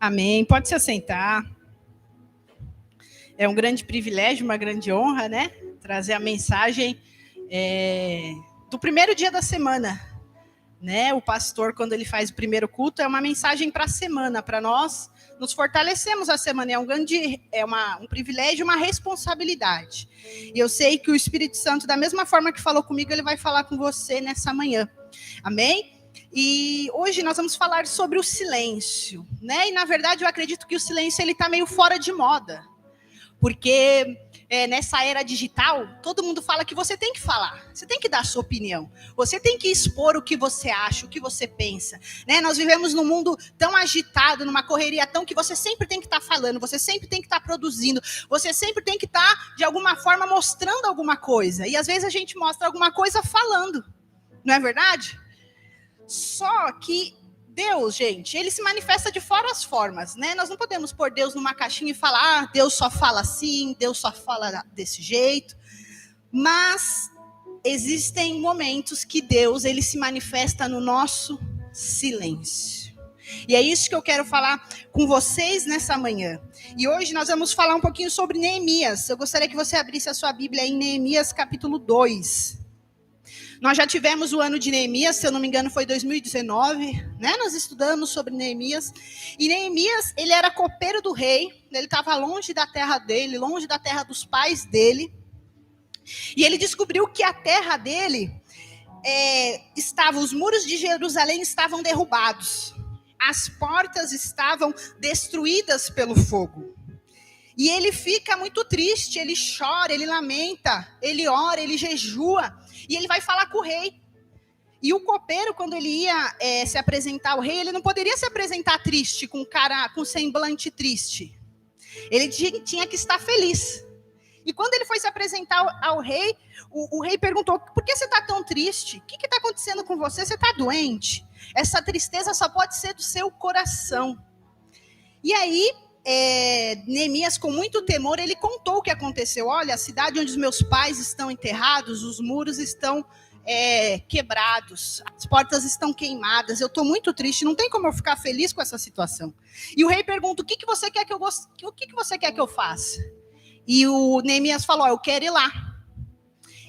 Amém. Pode se assentar. É um grande privilégio, uma grande honra, né? Trazer a mensagem do primeiro dia da semana, né? O pastor, quando ele faz o primeiro culto, é uma mensagem para a semana, para nós nos fortalecemos a semana. Um privilégio, uma responsabilidade. E eu sei que o Espírito Santo, da mesma forma que falou comigo, ele vai falar com você nessa manhã. Amém? E hoje nós vamos falar sobre o silêncio, né? E na verdade eu acredito que o silêncio ele está meio fora de moda, porque nessa era digital todo mundo fala que você tem que falar, você tem que dar a sua opinião, você tem que expor o que você acha, o que você pensa, né? Nós vivemos num mundo tão agitado, numa correria tão que você sempre tem que estar falando, você sempre tem que estar produzindo, você sempre tem que estar de alguma forma mostrando alguma coisa. E às vezes a gente mostra alguma coisa falando, não é verdade? Só que Deus, gente, ele se manifesta de várias formas, né? Nós não podemos pôr Deus numa caixinha e falar, Deus só fala assim, Deus só fala desse jeito. Mas existem momentos que Deus, ele se manifesta no nosso silêncio. E é isso que eu quero falar com vocês nessa manhã. E hoje nós vamos falar um pouquinho sobre Neemias. Eu gostaria que você abrisse a sua Bíblia em Neemias capítulo 2. Nós já tivemos o ano de Neemias, se eu não me engano foi 2019, né? Nós estudamos sobre Neemias. E Neemias, ele era copeiro do rei, ele estava longe da terra dele, longe da terra dos pais dele. E ele descobriu que a terra dele, os muros de Jerusalém estavam derrubados. As portas estavam destruídas pelo fogo. E ele fica muito triste, ele chora, ele lamenta, ele ora, ele jejua. E ele vai falar com o rei. E o copeiro, quando ele ia se apresentar ao rei, ele não poderia se apresentar triste, com semblante triste. Ele tinha que estar feliz. E quando ele foi se apresentar ao rei, o rei perguntou, por que você está tão triste? O que está acontecendo com você? Você está doente? Essa tristeza só pode ser do seu coração. E aí, Neemias, com muito temor, ele contou o que aconteceu. Olha, a cidade onde os meus pais estão enterrados, os muros estão quebrados, as portas estão queimadas, eu estou muito triste, não tem como eu ficar feliz com essa situação. E o rei pergunta, o que você quer que você quer que eu faça? E o Neemias falou, eu quero ir lá.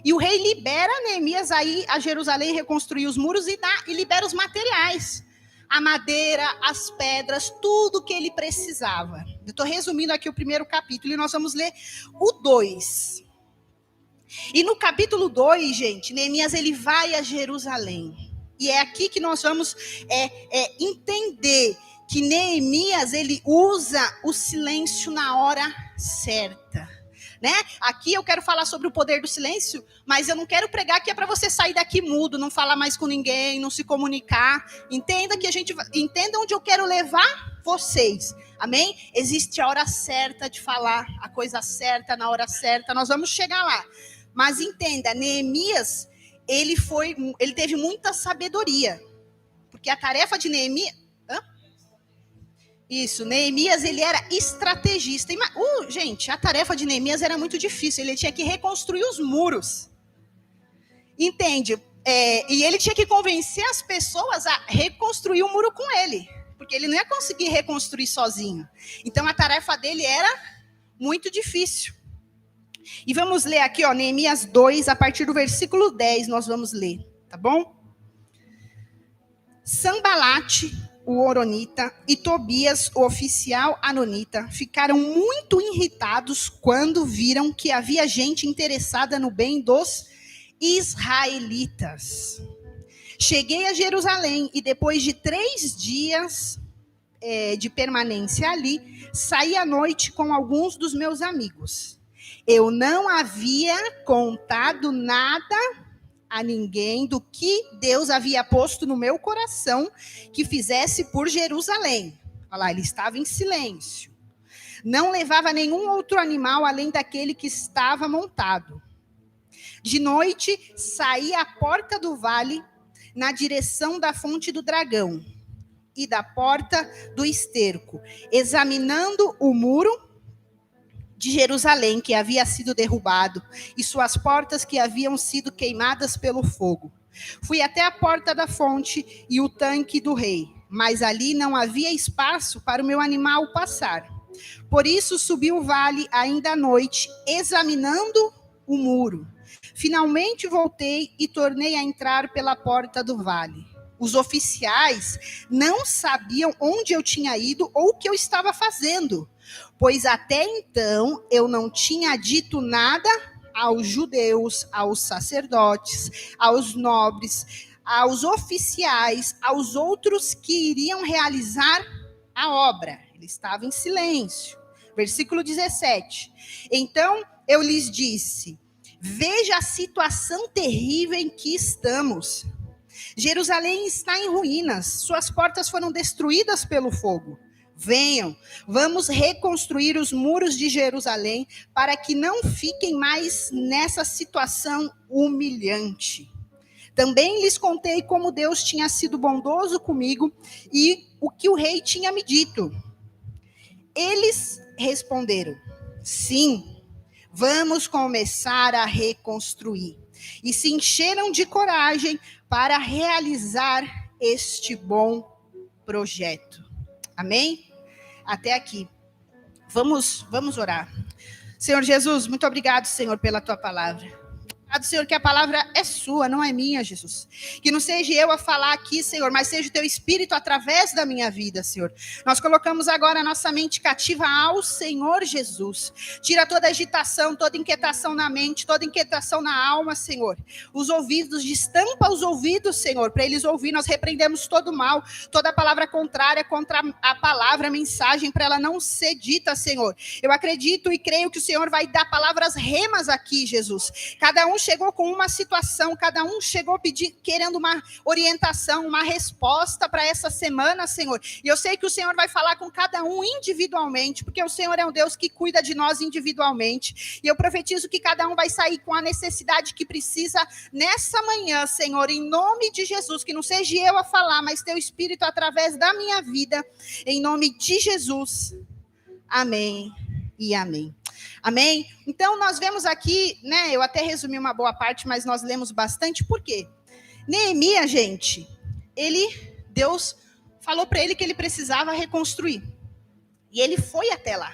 E o rei libera Neemias a ir a Jerusalém, reconstruir os muros e libera os materiais. A madeira, as pedras, tudo que ele precisava. Eu estou resumindo aqui o primeiro capítulo e nós vamos ler o 2. E no capítulo 2, gente, Neemias ele vai a Jerusalém. E é aqui que nós vamos entender que Neemias ele usa o silêncio na hora certa. Né? Aqui eu quero falar sobre o poder do silêncio, mas eu não quero pregar que é para você sair daqui mudo, não falar mais com ninguém, não se comunicar. Entenda onde eu quero levar vocês. Amém? Existe a hora certa de falar, a coisa certa na hora certa. Nós vamos chegar lá. Mas entenda, Neemias, ele teve muita sabedoria, porque a tarefa de Neemias Neemias, ele era estrategista. Gente, a tarefa de Neemias era muito difícil. Ele tinha que reconstruir os muros. Entende? E ele tinha que convencer as pessoas a reconstruir o muro com ele. Porque ele não ia conseguir reconstruir sozinho. Então, a tarefa dele era muito difícil. E vamos ler aqui, Neemias 2, a partir do versículo 10, nós vamos ler. Tá bom? Sanbalate, o horonita, e Tobias, o oficial anonita, ficaram muito irritados quando viram que havia gente interessada no bem dos israelitas. Cheguei a Jerusalém e depois de 3 dias de permanência ali, saí à noite com alguns dos meus amigos. Eu não havia contado nada a ninguém do que Deus havia posto no meu coração que fizesse por Jerusalém. Olha lá, ele estava em silêncio. Não levava nenhum outro animal além daquele que estava montado. De noite, saí à porta do vale, na direção da fonte do dragão e da porta do esterco, examinando o muro de Jerusalém, que havia sido derrubado, e suas portas que haviam sido queimadas pelo fogo. Fui até a porta da fonte e o tanque do rei, mas ali não havia espaço para o meu animal passar. Por isso subi o vale ainda à noite, examinando o muro. Finalmente voltei e tornei a entrar pela porta do vale. Os oficiais não sabiam onde eu tinha ido ou o que eu estava fazendo, pois até então eu não tinha dito nada aos judeus, aos sacerdotes, aos nobres, aos oficiais, aos outros que iriam realizar a obra. Ele estava em silêncio. Versículo 17. Então eu lhes disse: veja a situação terrível em que estamos. Jerusalém está em ruínas, suas portas foram destruídas pelo fogo. Venham, vamos reconstruir os muros de Jerusalém para que não fiquem mais nessa situação humilhante. Também lhes contei como Deus tinha sido bondoso comigo e o que o rei tinha me dito. Eles responderam: sim, vamos começar a reconstruir. E se encheram de coragem para realizar este bom projeto. Amém? Até aqui. Vamos orar. Senhor Jesus, muito obrigado, Senhor, pela tua palavra. Obrigado, Senhor, que a palavra é sua, não é minha, Jesus. Que não seja eu a falar aqui, Senhor, mas seja o teu Espírito através da minha vida, Senhor. Nós colocamos agora a nossa mente cativa ao Senhor Jesus. Tira toda agitação, toda inquietação na mente, toda inquietação na alma, Senhor. Os ouvidos, destampa os ouvidos, Senhor, para eles ouvir. Nós repreendemos todo o mal, toda palavra contrária contra a palavra, a mensagem, para ela não ser dita, Senhor. Eu acredito e creio que o Senhor vai dar palavras remas aqui, Jesus. Cada um chegou com uma situação, cada um chegou querendo uma orientação, uma resposta para essa semana, Senhor. E eu sei que o Senhor vai falar com cada um individualmente, porque o Senhor é um Deus que cuida de nós individualmente. E eu profetizo que cada um vai sair com a necessidade que precisa nessa manhã, Senhor, em nome de Jesus. Que não seja eu a falar, mas teu Espírito através da minha vida, em nome de Jesus. Amém e amém. Amém? Então, nós vemos aqui, né, eu até resumi uma boa parte, mas nós lemos bastante, por quê? Neemias, gente, Deus falou para ele que ele precisava reconstruir. E ele foi até lá.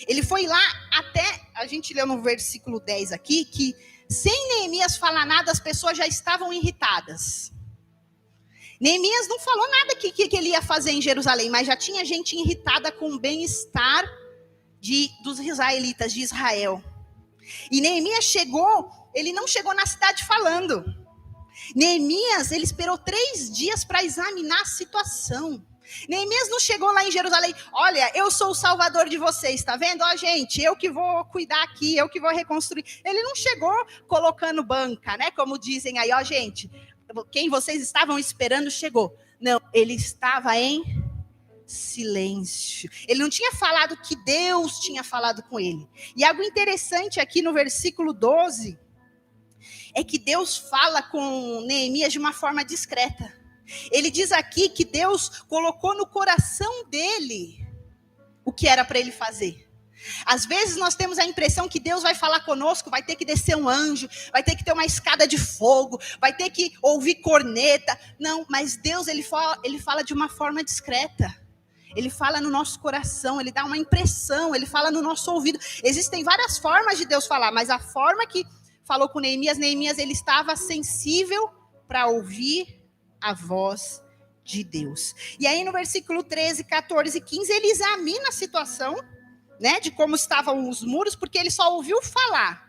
Ele foi lá até, a gente leu no versículo 10 aqui, que sem Neemias falar nada, as pessoas já estavam irritadas. Neemias não falou nada que ele ia fazer em Jerusalém, mas já tinha gente irritada com o bem-estar dos israelitas de Israel. E Neemias chegou, ele não chegou na cidade falando. Neemias, ele esperou 3 dias para examinar a situação. Neemias não chegou lá em Jerusalém: olha, eu sou o salvador de vocês, tá vendo? Ó, gente, eu que vou cuidar aqui, eu que vou reconstruir. Ele não chegou colocando banca, né? Como dizem aí, ó, gente, quem vocês estavam esperando chegou. Não, ele estava em silêncio. Ele não tinha falado que Deus tinha falado com ele. E algo interessante aqui no versículo 12 é que Deus fala com Neemias de uma forma discreta. Ele diz aqui que Deus colocou no coração dele o que era para ele fazer. Às vezes nós temos a impressão que Deus vai falar conosco, vai ter que descer um anjo, vai ter que ter uma escada de fogo, vai ter que ouvir corneta. Não, mas Deus ele fala de uma forma discreta. Ele fala no nosso coração, ele dá uma impressão, ele fala no nosso ouvido. Existem várias formas de Deus falar, mas a forma que falou com Neemias, ele estava sensível para ouvir a voz de Deus. E aí no versículo 13, 14 e 15, ele examina a situação, né, de como estavam os muros, porque ele só ouviu falar.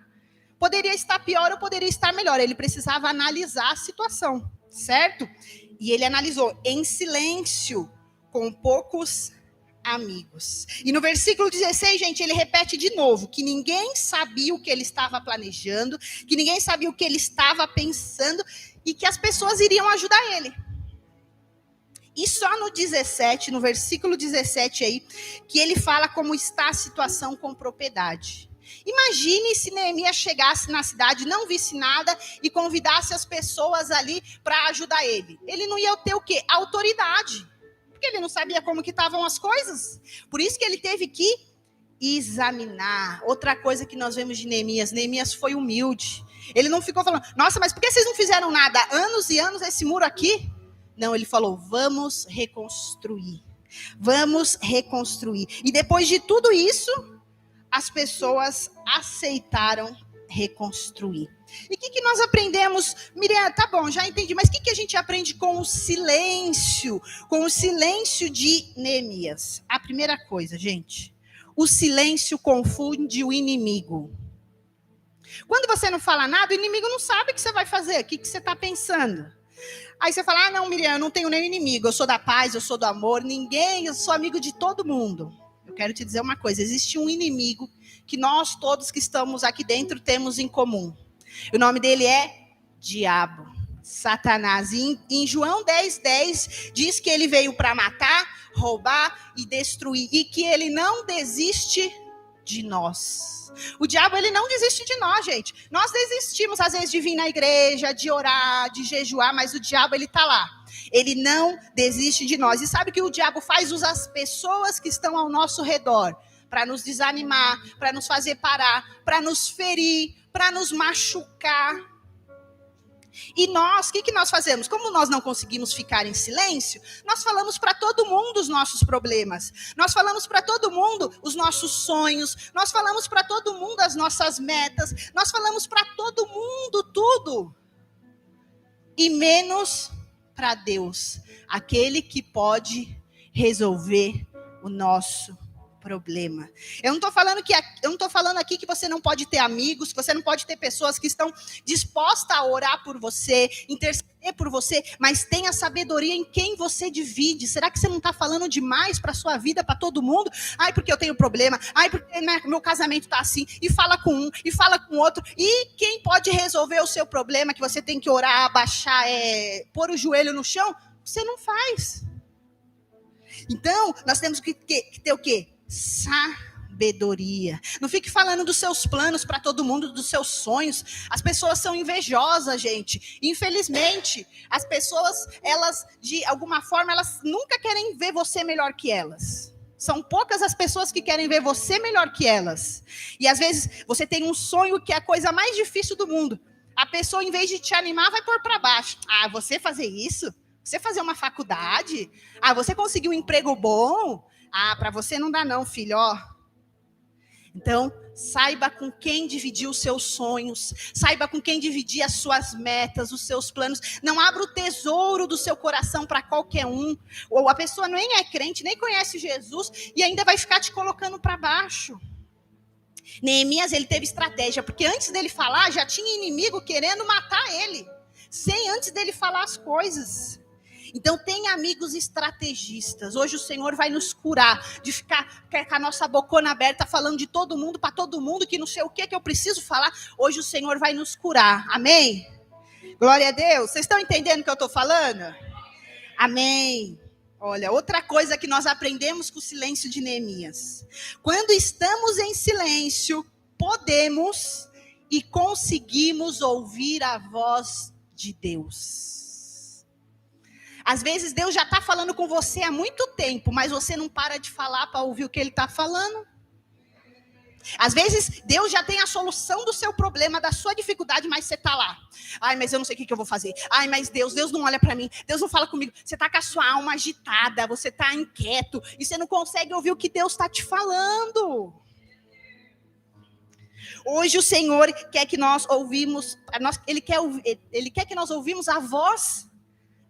Poderia estar pior ou poderia estar melhor, ele precisava analisar a situação, certo? E ele analisou em silêncio, com poucos amigos. E no versículo 16, gente, ele repete de novo, que ninguém sabia o que ele estava planejando, que ninguém sabia o que ele estava pensando, e que as pessoas iriam ajudar ele. E só no 17, no versículo 17 aí, que ele fala como está a situação com propriedade. Imagine se Neemias chegasse na cidade, não visse nada e convidasse as pessoas ali para ajudar ele. Ele não ia ter o quê? Autoridade. Porque ele não sabia como que estavam as coisas. Por isso que ele teve que examinar. Outra coisa que nós vemos de Neemias foi humilde. Ele não ficou falando, nossa, mas por que vocês não fizeram nada? Anos e anos esse muro aqui? Não, ele falou, vamos reconstruir. Vamos reconstruir. E depois de tudo isso, as pessoas aceitaram reconstruir. E o que nós aprendemos? Miriam, tá bom, já entendi, mas o que a gente aprende com o silêncio? Com o silêncio de Neemias. A primeira coisa, gente, o silêncio confunde o inimigo. Quando você não fala nada, o inimigo não sabe o que você vai fazer, o que você está pensando. Aí você fala, não, Miriam, eu não tenho nenhum inimigo, eu sou da paz, eu sou do amor, eu sou amigo de todo mundo. Eu quero te dizer uma coisa, existe um inimigo que nós todos que estamos aqui dentro temos em comum. O nome dele é Diabo, Satanás. E em João 10:10 diz que ele veio para matar, roubar e destruir, e que ele não desiste de nós. O diabo, ele não desiste de nós, gente. Nós desistimos, às vezes, de vir na igreja, de orar, de jejuar, mas o diabo, ele está lá. Ele não desiste de nós. E sabe o que o diabo faz? Usa as pessoas que estão ao nosso redor para nos desanimar, para nos fazer parar, para nos ferir, para nos machucar. E nós, o que nós fazemos? Como nós não conseguimos ficar em silêncio, nós falamos para todo mundo os nossos problemas. Nós falamos para todo mundo os nossos sonhos. Nós falamos para todo mundo as nossas metas. Nós falamos para todo mundo tudo. E menos para Deus, aquele que pode resolver o nosso problema. Eu não estou falando aqui que você não pode ter amigos, que você não pode ter pessoas que estão dispostas a orar por você, interceder por você, mas tenha sabedoria em quem você divide. Será que você não está falando demais para a sua vida, para todo mundo? Ai, porque eu tenho problema. Ai, porque meu casamento está assim. E fala com um, e fala com outro. E quem pode resolver o seu problema, que você tem que orar, abaixar, pôr o joelho no chão? Você não faz. Então, nós temos que ter o quê? Sabedoria. Não fique falando dos seus planos para todo mundo, dos seus sonhos. As pessoas são invejosas, gente. Infelizmente, as pessoas, elas, de alguma forma, elas nunca querem ver você melhor que elas. São poucas as pessoas que querem ver você melhor que elas. E às vezes, você tem um sonho que é a coisa mais difícil do mundo. A pessoa, em vez de te animar, vai pôr para baixo. Ah, você fazer isso? Você fazer uma faculdade? Ah, você conseguir um emprego bom? Ah, para você não dá não, filho, ó. Então, saiba com quem dividir os seus sonhos, saiba com quem dividir as suas metas, os seus planos. Não abra o tesouro do seu coração para qualquer um. Ou a pessoa nem é crente, nem conhece Jesus e ainda vai ficar te colocando para baixo. Neemias, ele teve estratégia, porque antes dele falar, já tinha inimigo querendo matar ele, sem antes dele falar as coisas. Então, tenha amigos estrategistas. Hoje o Senhor vai nos curar de ficar com a nossa bocona aberta, falando de todo mundo, para todo mundo, que não sei o que eu preciso falar. Hoje o Senhor vai nos curar. Amém? Glória a Deus. Vocês estão entendendo o que eu estou falando? Amém. Olha, outra coisa que nós aprendemos com o silêncio de Neemias. Quando estamos em silêncio, podemos e conseguimos ouvir a voz de Deus. Às vezes Deus já está falando com você há muito tempo, mas você não para de falar para ouvir o que Ele está falando. Às vezes Deus já tem a solução do seu problema, da sua dificuldade, mas você está lá. Ai, mas eu não sei o que eu vou fazer. Ai, mas Deus não olha para mim. Deus não fala comigo. Você está com a sua alma agitada, você está inquieto e você não consegue ouvir o que Deus está te falando. Hoje o Senhor quer que nós ouvimos, Ele quer que nós ouvimos a voz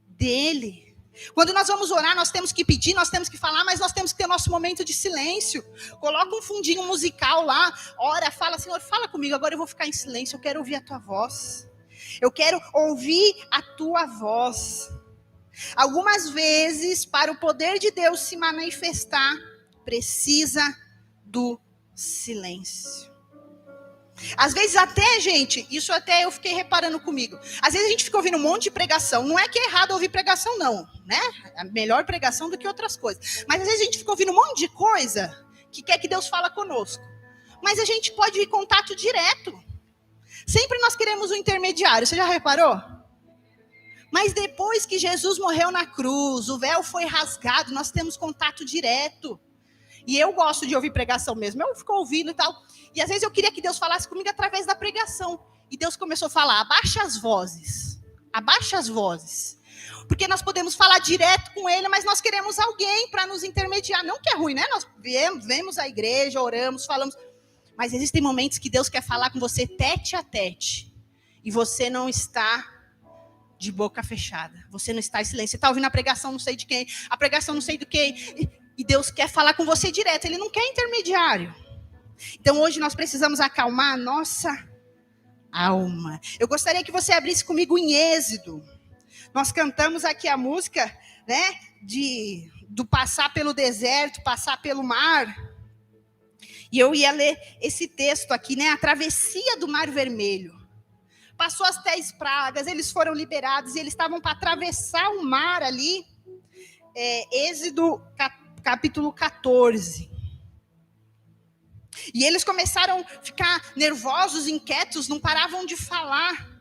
dele. Quando nós vamos orar, nós temos que pedir, nós temos que falar, mas nós temos que ter nosso momento de silêncio. Coloca um fundinho musical lá, ora, fala, Senhor, fala comigo, agora eu vou ficar em silêncio, eu quero ouvir a tua voz. Eu quero ouvir a tua voz. Algumas vezes, para o poder de Deus se manifestar, precisa do silêncio. Às vezes até, gente, isso até eu fiquei reparando comigo. Às vezes a gente fica ouvindo um monte de pregação. Não é que é errado ouvir pregação, não, né? É melhor pregação do que outras coisas. Mas às vezes a gente fica ouvindo um monte de coisa que quer que Deus fala conosco. Mas a gente pode ir em contato direto. Sempre nós queremos um intermediário. Você já reparou? Mas depois que Jesus morreu na cruz, o véu foi rasgado, nós temos contato direto. E eu gosto de ouvir pregação mesmo. Eu fico ouvindo e tal. E às vezes eu queria que Deus falasse comigo através da pregação. E Deus começou a falar, abaixa as vozes. Abaixa as vozes. Porque nós podemos falar direto com ele, mas nós queremos alguém para nos intermediar. Não que é ruim, né? Nós vemos a igreja, oramos, falamos. Mas existem momentos que Deus quer falar com você tete a tete. E você não está de boca fechada. Você não está em silêncio. Você está ouvindo a pregação não sei de quem, a pregação não sei do quem. E Deus quer falar com você direto. Ele não quer intermediário. Então hoje nós precisamos acalmar a nossa alma. Eu gostaria que você abrisse comigo em Êxodo. Nós cantamos aqui a música, né, do passar pelo deserto, passar pelo mar. E eu ia ler esse texto aqui, né, a travessia do Mar Vermelho. Passou as 10 pragas, eles foram liberados e eles estavam para atravessar o mar ali. Êxodo capítulo 14. E eles começaram a ficar nervosos, inquietos, não paravam de falar.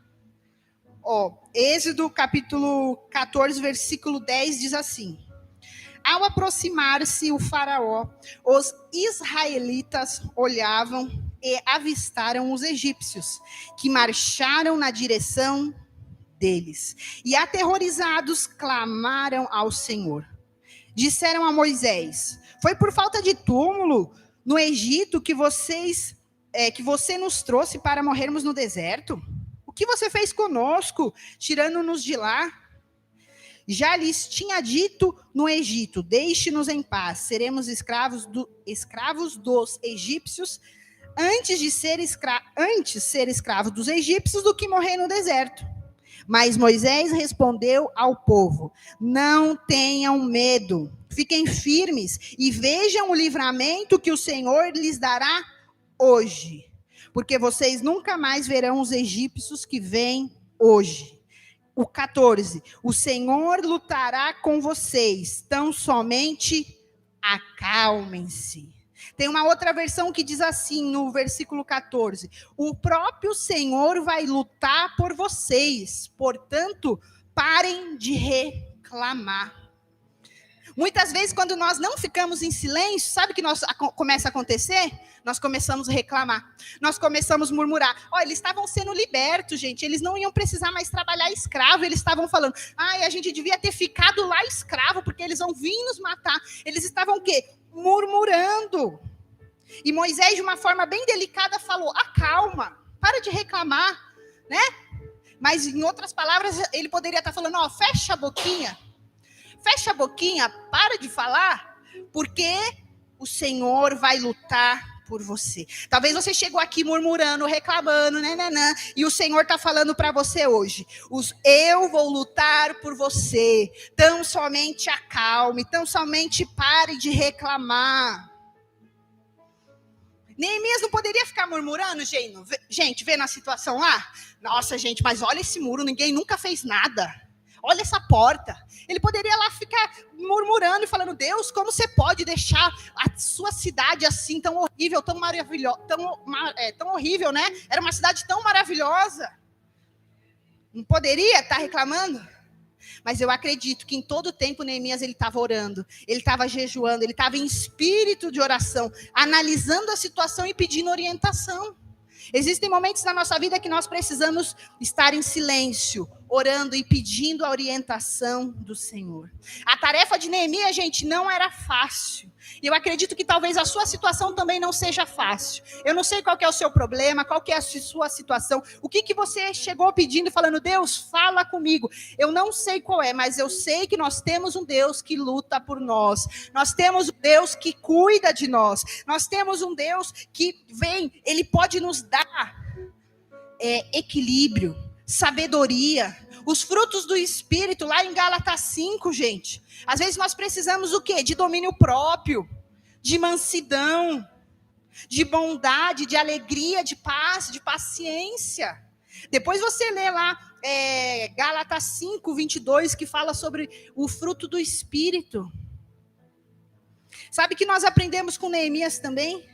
Êxodo capítulo 14, versículo 10 diz assim: ao aproximar-se o faraó, os israelitas olhavam e avistaram os egípcios, que marcharam na direção deles. E aterrorizados, clamaram ao Senhor. Disseram a Moisés: foi por falta de túmulo no Egito que você nos trouxe para morrermos no deserto? O que você fez conosco, tirando-nos de lá? Já lhes tinha dito no Egito: deixe-nos em paz, seremos escravos dos egípcios, antes ser escravo dos egípcios do que morrer no deserto. Mas Moisés respondeu ao povo: não tenham medo, fiquem firmes e vejam o livramento que o Senhor lhes dará hoje, porque vocês nunca mais verão os egípcios que vêm hoje. O 14, o Senhor lutará com vocês, tão somente acalmem-se. Tem uma outra versão que diz assim, no versículo 14: o próprio Senhor vai lutar por vocês, portanto, parem de reclamar. Muitas vezes, quando nós não ficamos em silêncio, sabe o que começa a acontecer? Nós começamos a reclamar, nós começamos a murmurar. Eles estavam sendo libertos, gente, eles não iam precisar mais trabalhar escravo, eles estavam falando: a gente devia ter ficado lá escravo, porque eles vão vir nos matar. Eles estavam o quê? Murmurando. E Moisés, de uma forma bem delicada, falou: acalma, para de reclamar, né? Mas, em outras palavras, ele poderia estar falando: fecha a boquinha, para de falar, porque o Senhor vai lutar por você. Talvez você chegou aqui murmurando, reclamando, e o Senhor está falando para você hoje: eu vou lutar por você, tão somente acalme, tão somente pare de reclamar. Neemias não poderia ficar murmurando, gente, vendo a situação lá? Nossa, gente, mas olha esse muro, ninguém nunca fez nada. Olha essa porta. Ele poderia lá ficar murmurando e falando: Deus, como você pode deixar a sua cidade assim, tão horrível, tão maravilhosa, tão horrível, né? Era uma cidade tão maravilhosa. Não poderia estar reclamando? Mas eu acredito que em todo tempo Neemias ele estava orando, ele estava jejuando, ele estava em espírito de oração, analisando a situação e pedindo orientação. Existem momentos na nossa vida que nós precisamos estar em silêncio, orando e pedindo a orientação do Senhor. A tarefa de Neemias, gente, não era fácil. E eu acredito que talvez a sua situação também não seja fácil. Eu não sei qual que é o seu problema, qual que é a sua situação. O que você chegou pedindo e falando: Deus, fala comigo. Eu não sei qual é, mas eu sei que nós temos um Deus que luta por nós. Nós temos um Deus que cuida de nós. Nós temos um Deus que vem, Ele pode nos dar equilíbrio, sabedoria, os frutos do Espírito, lá em Gálatas 5, gente. Às vezes nós precisamos o quê? De domínio próprio, de mansidão, de bondade, de alegria, de paz, de paciência. Depois você lê lá Gálatas 5, 22, que fala sobre o fruto do Espírito. Sabe que nós aprendemos com Neemias também?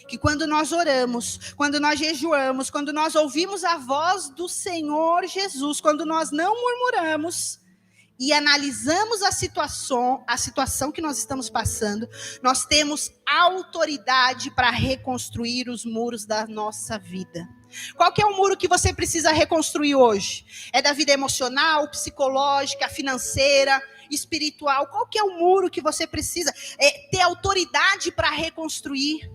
Que quando nós oramos, quando nós jejuamos, quando nós ouvimos a voz do Senhor Jesus, quando nós não murmuramos e analisamos a situação que nós estamos passando, nós temos autoridade para reconstruir os muros da nossa vida. Qual que é o muro que você precisa reconstruir hoje? É da vida emocional, psicológica, financeira, espiritual? Qual que é o muro que você precisa ter autoridade para reconstruir?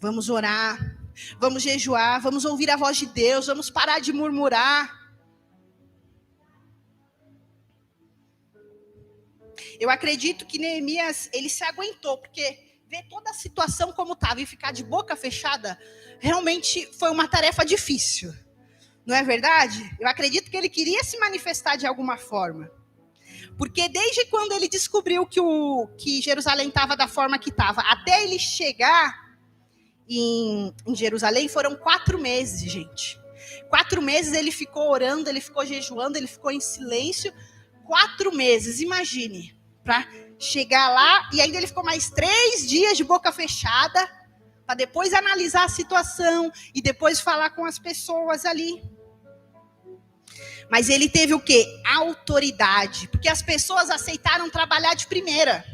Vamos orar, vamos jejuar, vamos ouvir a voz de Deus, vamos parar de murmurar. Eu acredito que Neemias, ele se aguentou, porque ver toda a situação como estava e ficar de boca fechada, realmente foi uma tarefa difícil. Não é verdade? Eu acredito que ele queria se manifestar de alguma forma. Porque desde quando ele descobriu que Jerusalém estava da forma que estava, até ele chegar em Jerusalém, foram 4 meses, gente. 4 meses ele ficou orando, ele ficou jejuando, ele ficou em silêncio. 4 meses, imagine, para chegar lá, e ainda ele ficou mais 3 dias de boca fechada, para depois analisar a situação, e depois falar com as pessoas ali. Mas ele teve o quê? Autoridade, porque as pessoas aceitaram trabalhar de primeira.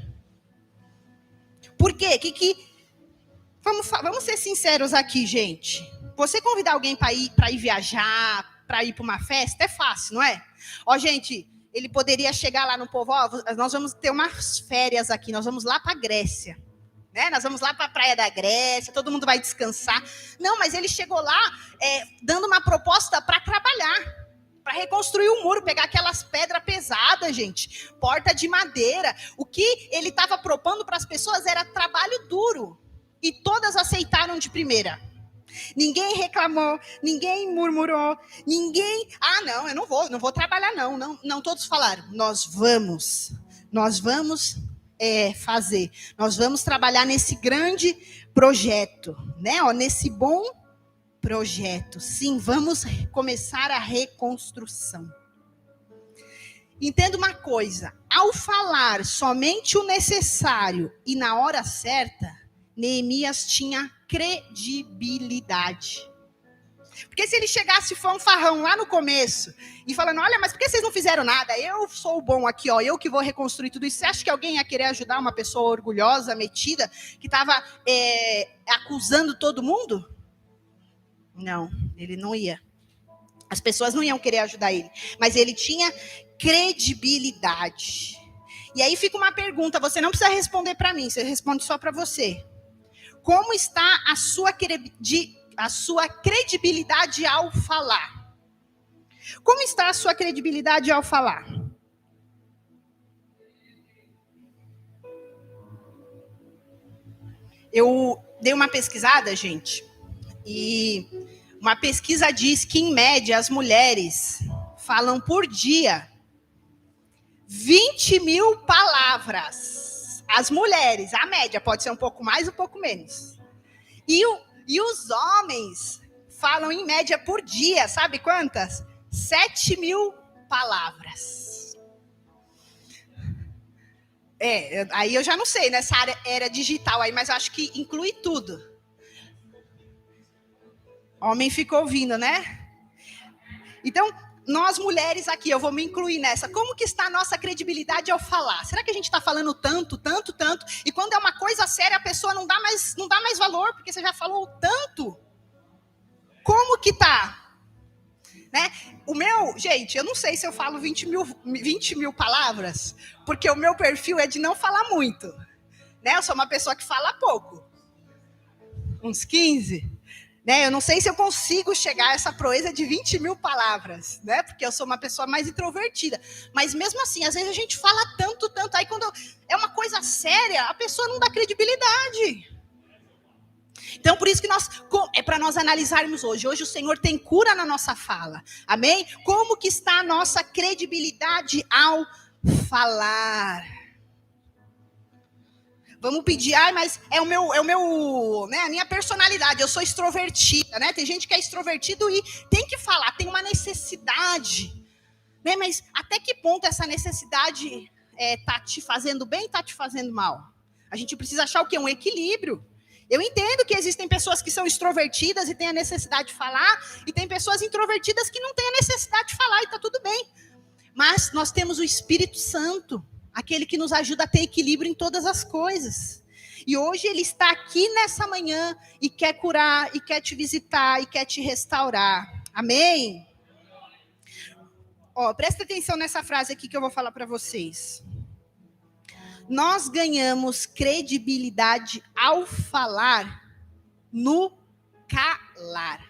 Por quê? Vamos ser sinceros aqui, gente. Você convidar alguém para ir viajar, para ir para uma festa, é fácil, não é? Ó, gente, ele poderia chegar lá no povo, ó, nós vamos ter umas férias aqui, nós vamos lá para a Grécia, né? Nós vamos lá para a praia da Grécia, todo mundo vai descansar. Não, mas ele chegou lá dando uma proposta para trabalhar, para reconstruir o muro, pegar aquelas pedras pesadas, gente, porta de madeira. O que ele estava propondo para as pessoas era trabalho duro, e todas aceitaram de primeira. Ninguém reclamou, ninguém murmurou, ninguém... Ah, não, eu não vou trabalhar não, todos falaram, nós vamos fazer, nós vamos trabalhar nesse grande projeto, né? Nesse bom projeto, sim, vamos começar a reconstrução. Entenda uma coisa, ao falar somente o necessário e na hora certa, Neemias tinha credibilidade. Porque se ele chegasse fanfarrão lá no começo e falando, olha, mas por que vocês não fizeram nada? Eu sou o bom aqui, ó, eu que vou reconstruir tudo isso. Você acha que alguém ia querer ajudar uma pessoa orgulhosa, metida, que estava acusando todo mundo? Não, ele não ia. As pessoas não iam querer ajudar ele. Mas ele tinha credibilidade. E aí fica uma pergunta, você não precisa responder para mim, você responde só para você. Como está a sua credibilidade ao falar? Como está a sua credibilidade ao falar? Eu dei uma pesquisada, gente, e uma pesquisa diz que, em média, as mulheres falam por dia 20.000 palavras. As mulheres, a média, pode ser um pouco mais, um pouco menos. E os homens falam, em média, por dia, sabe quantas? 7.000 palavras. Aí eu já não sei, nessa área era digital aí, mas eu acho que inclui tudo. Homem ficou ouvindo, né? Então, nós mulheres aqui, eu vou me incluir nessa. Como que está a nossa credibilidade ao falar? Será que a gente está falando tanto, e quando é uma coisa séria, a pessoa não dá mais valor, porque você já falou tanto? Como que tá? Né? Gente, eu não sei se eu falo 20 mil palavras, porque o meu perfil é de não falar muito. Né? Eu sou uma pessoa que fala pouco. Uns 15. Né? Eu não sei se eu consigo chegar a essa proeza de 20.000 palavras, né? Porque eu sou uma pessoa mais introvertida. Mas mesmo assim, às vezes a gente fala tanto, aí quando é uma coisa séria, a pessoa não dá credibilidade. Então, por isso que é para nós analisarmos hoje. Hoje o Senhor tem cura na nossa fala. Amém? Como que está a nossa credibilidade ao falar? Vamos pedir, mas é o meu, né, a minha personalidade, eu sou extrovertida, né? Tem gente que é extrovertido e tem que falar, tem uma necessidade, né? Mas até que ponto essa necessidade tá te fazendo bem, tá te fazendo mal? A gente precisa achar o quê? Um equilíbrio. Eu entendo que existem pessoas que são extrovertidas e têm a necessidade de falar, e tem pessoas introvertidas que não têm a necessidade de falar, e tá tudo bem. Mas nós temos o Espírito Santo, aquele que nos ajuda a ter equilíbrio em todas as coisas. E hoje Ele está aqui nessa manhã e quer curar, e quer te visitar, e quer te restaurar. Amém? Presta atenção nessa frase aqui que eu vou falar para vocês. Nós ganhamos credibilidade ao falar no calar.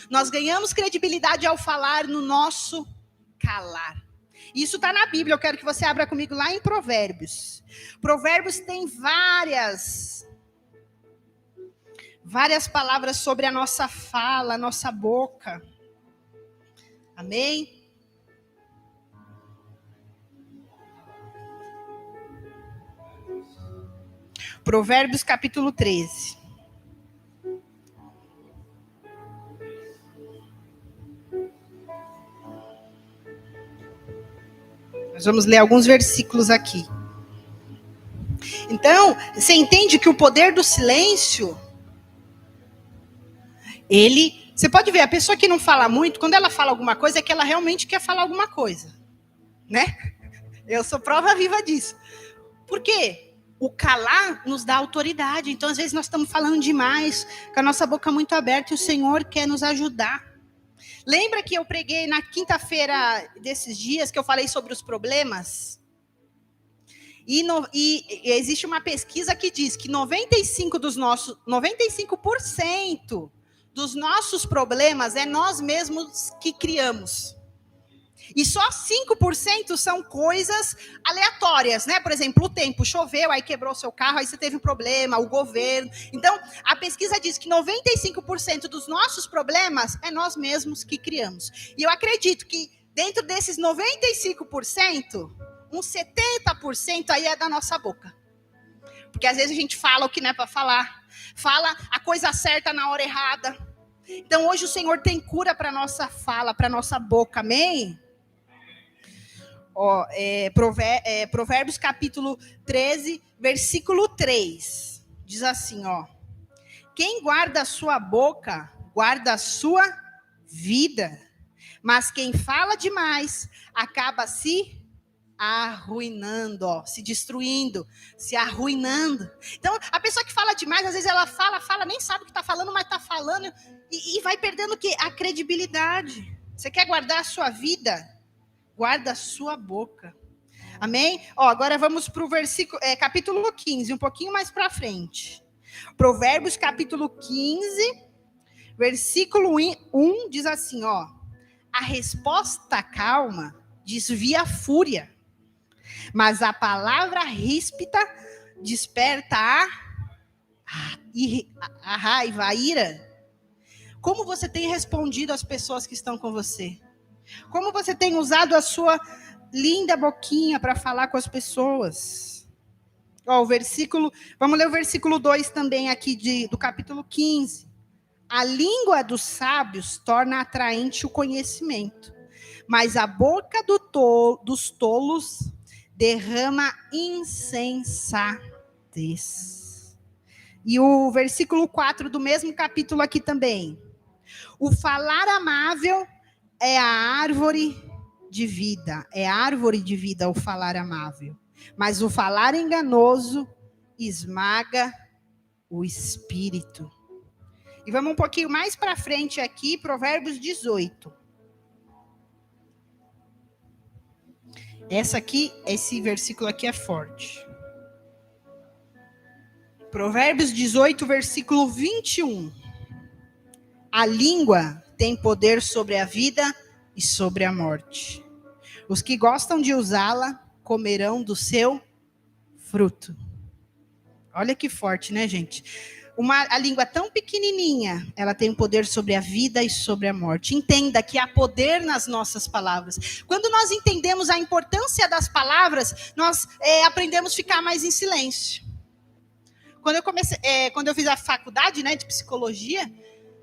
Nós ganhamos credibilidade ao falar no nosso calar. Isso está na Bíblia, eu quero que você abra comigo lá em Provérbios. Provérbios tem várias palavras sobre a nossa fala, a nossa boca. Amém? Provérbios capítulo 13. Nós vamos ler alguns versículos aqui. Então, você entende que o poder do silêncio, você pode ver, a pessoa que não fala muito, quando ela fala alguma coisa, é que ela realmente quer falar alguma coisa, né? Eu sou prova viva disso. Por quê? O calar nos dá autoridade. Então, às vezes, nós estamos falando demais, com a nossa boca muito aberta, e o Senhor quer nos ajudar. Lembra que eu preguei na quinta-feira desses dias, que eu falei sobre os problemas? E existe uma pesquisa que diz que 95% dos nossos problemas é nós mesmos que criamos. E só 5% são coisas aleatórias, né? Por exemplo, o tempo, choveu, aí quebrou o seu carro, aí você teve um problema, o governo. Então, a pesquisa diz que 95% dos nossos problemas é nós mesmos que criamos. E eu acredito que dentro desses 95%, uns 70% aí é da nossa boca. Porque às vezes a gente fala o que não é para falar, fala a coisa certa na hora errada. Então, hoje o Senhor tem cura para a nossa fala, para a nossa boca, amém? Provérbios capítulo 13, versículo 3, diz assim, quem guarda a sua boca, guarda a sua vida, mas quem fala demais, acaba se arruinando, se destruindo, se arruinando. Então, a pessoa que fala demais, às vezes ela fala, nem sabe o que está falando, mas está falando, e vai perdendo o quê? A credibilidade. Você quer guardar a sua vida? Guarda a sua boca. Amém? Agora vamos para o versículo, capítulo 15, um pouquinho mais para frente. Provérbios capítulo 15, versículo 1, diz assim, a resposta calma desvia a fúria, mas a palavra ríspida desperta a raiva, a ira. Como você tem respondido às pessoas que estão com você? Como você tem usado a sua linda boquinha para falar com as pessoas? Vamos ler o versículo 2 também aqui do capítulo 15. A língua dos sábios torna atraente o conhecimento, mas a boca dos tolos derrama insensatez. E o versículo 4 do mesmo capítulo aqui também. O falar amável é a árvore de vida. É a árvore de vida o falar amável. Mas o falar enganoso esmaga o espírito. E vamos um pouquinho mais para frente aqui, Provérbios 18. Esse versículo aqui é forte. Provérbios 18, versículo 21. A língua tem poder sobre a vida e sobre a morte. Os que gostam de usá-la comerão do seu fruto. Olha que forte, né, gente? A língua tão pequenininha, ela tem poder sobre a vida e sobre a morte. Entenda que há poder nas nossas palavras. Quando nós entendemos a importância das palavras, nós aprendemos a ficar mais em silêncio. Quando eu fiz a faculdade, né, de psicologia,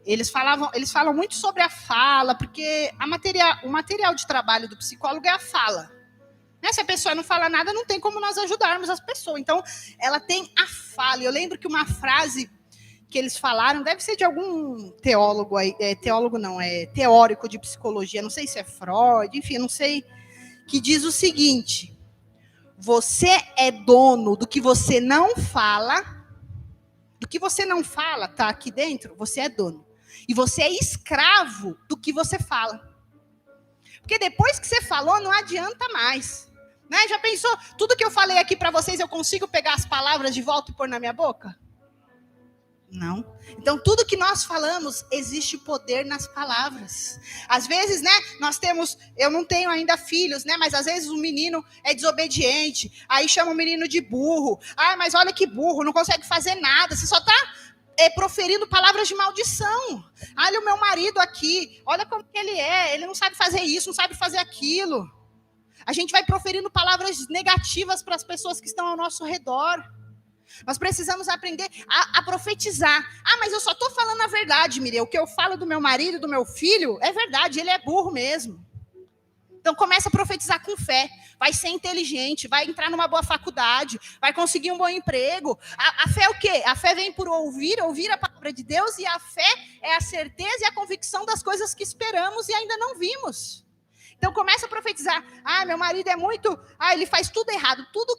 eles falam muito sobre a fala, porque o material de trabalho do psicólogo é a fala. Né? Se a pessoa não fala nada, não tem como nós ajudarmos as pessoas. Então, ela tem a fala. Eu lembro que uma frase que eles falaram, deve ser de algum teólogo aí, teórico de psicologia, não sei se é Freud, enfim, não sei, que diz o seguinte: você é dono do que você não fala do que você não fala, está aqui dentro, você é dono. E você é escravo do que você fala. Porque depois que você falou, não adianta mais. Né? Já pensou? Tudo que eu falei aqui para vocês, eu consigo pegar as palavras de volta e pôr na minha boca? Não. Então, tudo que nós falamos, existe poder nas palavras. Às vezes, né, eu não tenho ainda filhos, né, mas às vezes o menino é desobediente, aí chama o menino de burro. Ah, mas olha que burro, não consegue fazer nada, você só está proferindo palavras de maldição. Olha o meu marido aqui, olha como que ele não sabe fazer isso, não sabe fazer aquilo. A gente vai proferindo palavras negativas para as pessoas que estão ao nosso redor. Nós precisamos aprender a profetizar. Ah, mas eu só estou falando a verdade, Miriam. O que eu falo do meu marido e do meu filho é verdade, ele é burro mesmo. Então começa a profetizar com fé. Vai ser inteligente, vai entrar numa boa faculdade, vai conseguir um bom emprego. A fé é o quê? A fé vem por ouvir a palavra de Deus, e a fé é a certeza e a convicção das coisas que esperamos e ainda não vimos. Então começa a profetizar. Ah, meu marido é muito... Ah, ele faz tudo errado. Tudo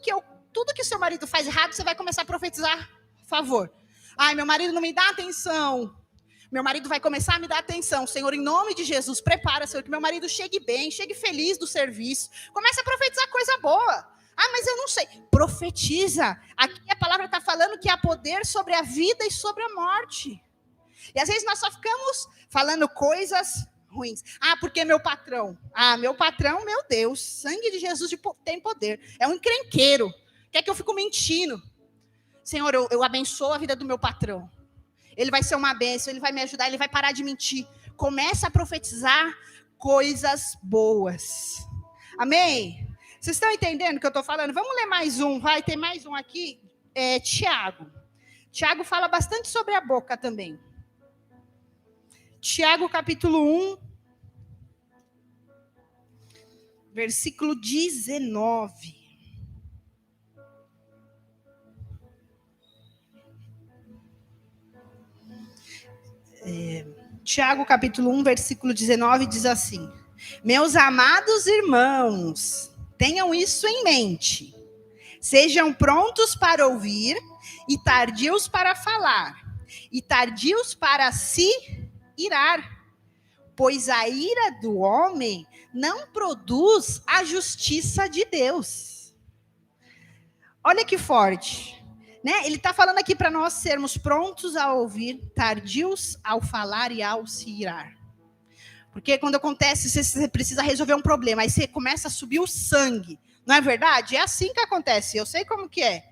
que seu marido faz errado, você vai começar a profetizar a favor. Ai, meu marido não me dá atenção. Meu marido vai começar a me dar atenção. Senhor, em nome de Jesus, prepara, Senhor, que meu marido chegue bem, chegue feliz do serviço. Começa a profetizar coisa boa. Ah, mas eu não sei. Profetiza. Aqui a palavra está falando que há poder sobre a vida e sobre a morte. E às vezes nós só ficamos falando coisas ruins. Ah, porque meu patrão. Ah, meu patrão, meu Deus, sangue de Jesus tem poder. É um encrenqueiro. Quer que eu fico mentindo? Senhor, eu abençoo a vida do meu patrão. Ele vai ser uma bênção, ele vai me ajudar, ele vai parar de mentir. Começa a profetizar coisas boas. Amém? Vocês estão entendendo o que eu estou falando? Vamos ler mais um, vai ter mais um aqui. Tiago. Tiago fala bastante sobre a boca também. Tiago, capítulo 1, versículo 19. Tiago, capítulo 1, versículo 19, diz assim: meus amados irmãos, tenham isso em mente. Sejam prontos para ouvir e tardios para falar, e tardios para se irar, pois a ira do homem não produz a justiça de Deus. Olha que forte. Né? Ele está falando aqui para nós sermos prontos a ouvir, tardios ao falar e ao se irar. Porque quando acontece, você precisa resolver um problema, aí você começa a subir o sangue. Não é verdade? É assim que acontece, eu sei como que é.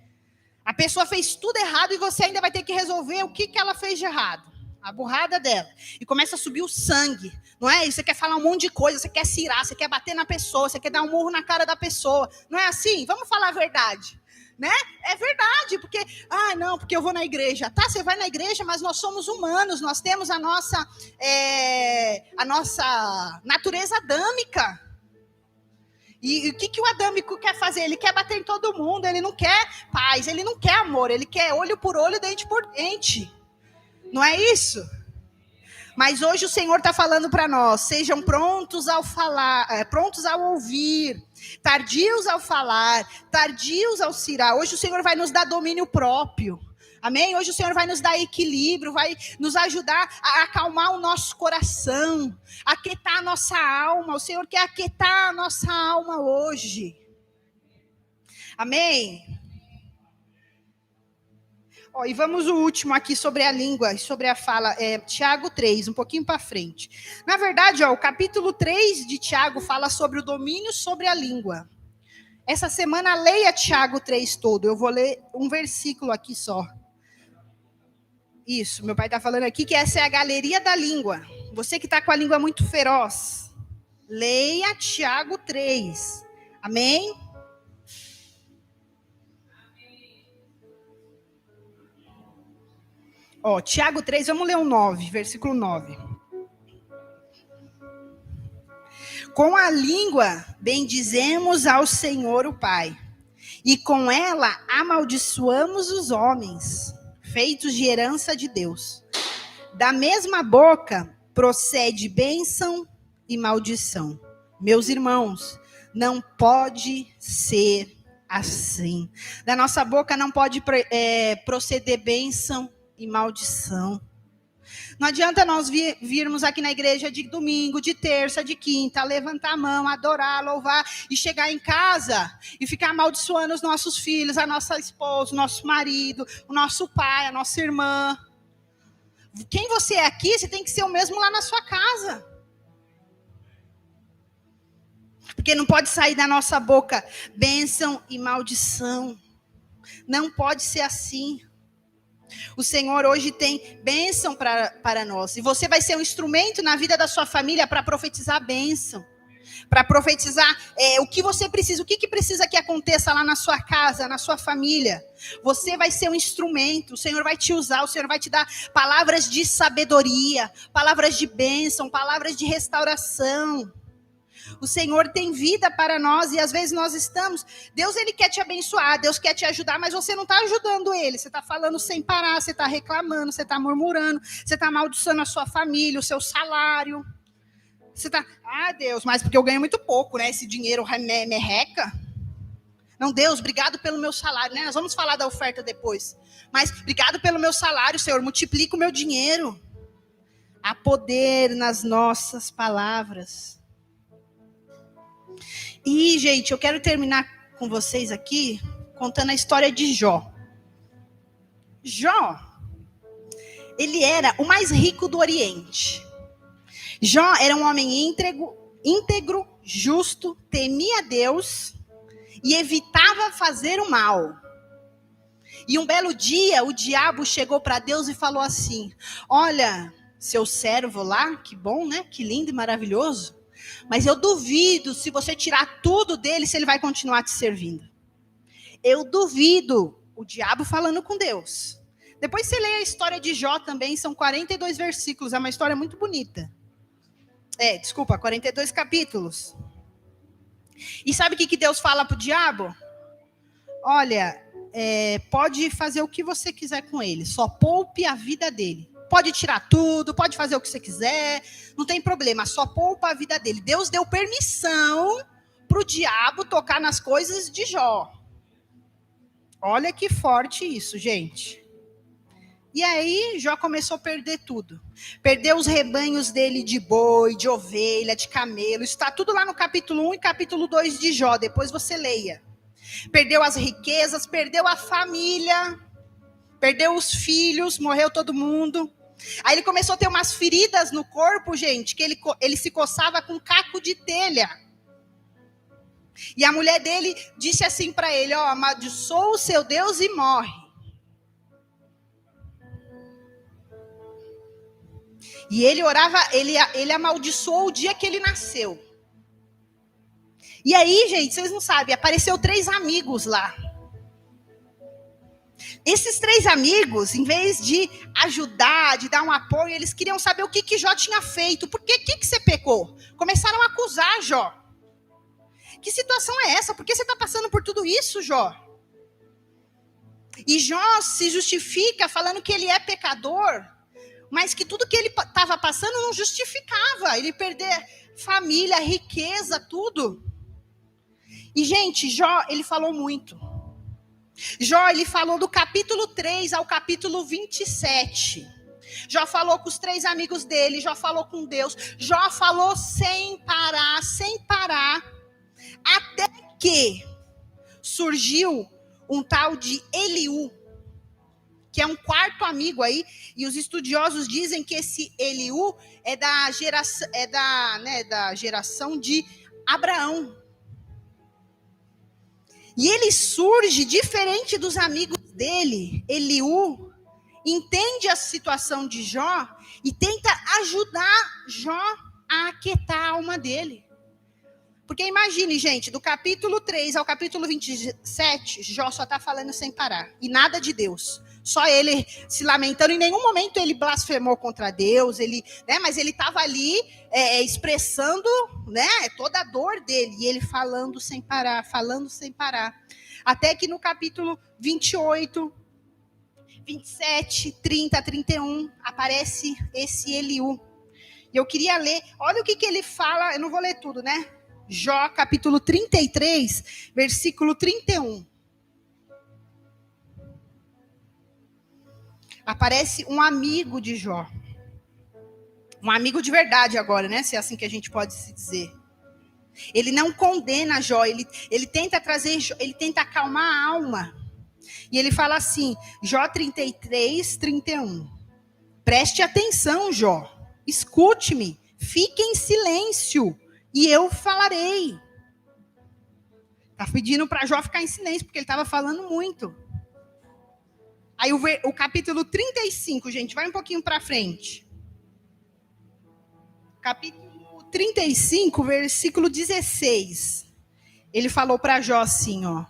A pessoa fez tudo errado e você ainda vai ter que resolver o que ela fez de errado. A burrada dela. E começa a subir o sangue, não é? E você quer falar um monte de coisa, você quer se irar, você quer bater na pessoa, você quer dar um murro na cara da pessoa. Não é assim? Vamos falar a verdade. Né? É verdade, porque porque eu vou na igreja. Tá, você vai na igreja, mas nós somos humanos, nós temos a nossa natureza adâmica. E o que o adâmico quer fazer? Ele quer bater em todo mundo, ele não quer paz, ele não quer amor, ele quer olho por olho, dente por dente. Não é isso? Mas hoje o Senhor está falando para nós, sejam prontos ao falar, prontos ao ouvir, tardios ao falar, tardios ao se irar. Hoje o Senhor vai nos dar domínio próprio. Amém? Hoje o Senhor vai nos dar equilíbrio, vai nos ajudar a acalmar o nosso coração, aquietar a nossa alma. O Senhor quer aquietar a nossa alma hoje. Amém? E vamos o último aqui sobre a língua e sobre a fala, Tiago 3, um pouquinho para frente. Na verdade, o capítulo 3 de Tiago fala sobre o domínio sobre a língua. Essa semana leia Tiago 3 todo, eu vou ler um versículo aqui só. Isso, meu pai está falando aqui que essa é a galeria da língua. Você que está com a língua muito feroz, leia Tiago 3. Amém? Tiago 3, vamos ler o 9, versículo 9. Com a língua bendizemos ao Senhor o Pai, e com ela amaldiçoamos os homens, feitos de herança de Deus. Da mesma boca procede bênção e maldição. Meus irmãos, não pode ser assim. Da nossa boca não pode proceder bênção e maldição. Não adianta nós virmos aqui na igreja de domingo, de terça, de quinta, levantar a mão, adorar, louvar e chegar em casa e ficar amaldiçoando os nossos filhos, a nossa esposa, o nosso marido, o nosso pai, a nossa irmã. Quem você é aqui, você tem que ser o mesmo lá na sua casa. Porque não pode sair da nossa boca bênção e maldição. Não pode ser assim. O Senhor hoje tem bênção para nós. E você vai ser um instrumento na vida da sua família para profetizar a bênção. Para profetizar o que você precisa. O que precisa que aconteça lá na sua casa, na sua família. Você vai ser um instrumento. O Senhor vai te usar. O Senhor vai te dar palavras de sabedoria. Palavras de bênção. Palavras de restauração. O Senhor tem vida para nós e às vezes nós estamos... Deus, Ele quer te abençoar, Deus quer te ajudar, mas você não está ajudando Ele. Você está falando sem parar, você está reclamando, você está murmurando, você está amaldiçoando a sua família, o seu salário. Você está... Deus, mas porque eu ganho muito pouco, né? Esse dinheiro merreca. Não, Deus, obrigado pelo meu salário, né? Nós vamos falar da oferta depois. Mas obrigado pelo meu salário, Senhor, multiplica o meu dinheiro. Há poder nas nossas palavras. E, gente, eu quero terminar com vocês aqui contando a história de Jó. Jó, ele era o mais rico do Oriente. Jó era um homem íntegro, justo, temia Deus e evitava fazer o mal. E um belo dia, o diabo chegou para Deus e falou assim: olha, seu servo lá, que bom, né? Que lindo e maravilhoso. Mas eu duvido, se você tirar tudo dele, se ele vai continuar te servindo. Eu duvido. O diabo falando com Deus. Depois você lê a história de Jó também, são 42 versículos, é uma história muito bonita. 42 capítulos. E sabe o que Deus fala para o diabo? Olha, pode fazer o que você quiser com ele, só poupe a vida dele. Pode tirar tudo, pode fazer o que você quiser, não tem problema, só poupa a vida dele. Deus deu permissão para o diabo tocar nas coisas de Jó. Olha que forte isso, gente. E aí, Jó começou a perder tudo. Perdeu os rebanhos dele de boi, de ovelha, de camelo. Isso está tudo lá no capítulo 1 e capítulo 2 de Jó, depois você leia. Perdeu as riquezas, perdeu a família, perdeu os filhos, morreu todo mundo. Aí ele começou a ter umas feridas no corpo, gente, que ele se coçava com caco de telha. E a mulher dele disse assim para ele: amaldiçoa o seu Deus e morre. E ele orava, ele amaldiçoou o dia que ele nasceu. E aí, gente, vocês não sabem, apareceu 3 amigos lá. Esses 3 amigos, em vez de ajudar, de dar um apoio, eles queriam saber o que Jó tinha feito. Por que você pecou? Começaram a acusar Jó. Que situação é essa? Por que você está passando por tudo isso, Jó? E Jó se justifica falando que ele é pecador, mas que tudo que ele estava passando não justificava. Ele perder família, riqueza, tudo. E, gente, Jó, ele falou muito. Jó, ele falou do capítulo 3 ao capítulo 27. Jó falou com os 3 amigos dele, Jó falou com Deus. Jó falou sem parar, até que surgiu um tal de Eliú, que é um 4º amigo aí, e os estudiosos dizem que esse Eliú é da geração de Abraão. E ele surge diferente dos amigos dele. Eliú entende a situação de Jó e tenta ajudar Jó a aquietar a alma dele. Porque imagine, gente, do capítulo 3 ao capítulo 27, Jó só está falando sem parar. E nada de Deus. Só ele se lamentando. Em nenhum momento ele blasfemou contra Deus. Mas ele estava ali expressando, toda a dor dele. E ele falando sem parar. Até que no capítulo 28, 27, 30, 31, aparece esse Eliú. E eu queria ler. Olha o que ele fala. Eu não vou ler tudo, né? Jó, capítulo 33, versículo 31. aparece um amigo de Jó. Um amigo de verdade agora, né? Se é assim que a gente pode se dizer. Ele não condena Jó, ele tenta trazer, ele tenta acalmar a alma. E ele fala assim, Jó 33, 31. Preste atenção, Jó. Escute-me. Fique em silêncio e eu falarei. Tá pedindo para Jó ficar em silêncio, porque ele estava falando muito. Aí o capítulo 35, gente, vai um pouquinho para frente. Capítulo 35, versículo 16. Ele falou para Jó assim, ó.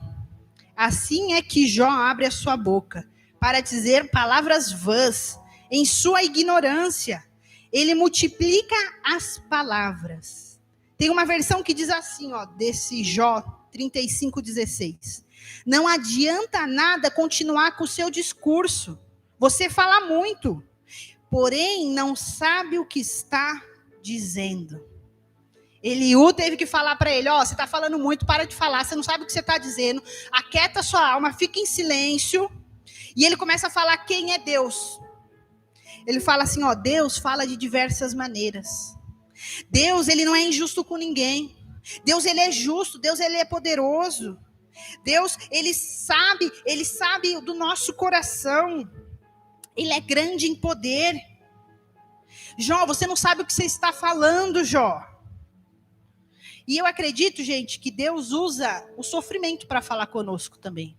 Assim é que Jó abre a sua boca para dizer palavras vãs em sua ignorância. Ele multiplica as palavras. Tem uma versão que diz assim, ó, desse Jó 35:16. Não adianta nada continuar com o seu discurso. Você fala muito, porém não sabe o que está dizendo. Eliú teve que falar para ele, ó, você está falando muito, para de falar, você não sabe o que você está dizendo, aquieta sua alma, fica em silêncio. E ele começa a falar quem é Deus. Ele fala assim, ó, Deus fala de diversas maneiras. Deus, ele não é injusto com ninguém. Deus, ele é justo, Deus, ele é poderoso. Deus, ele sabe do nosso coração. Ele é grande em poder. Jó, você não sabe o que você está falando, Jó. E eu acredito, gente, que Deus usa o sofrimento para falar conosco também.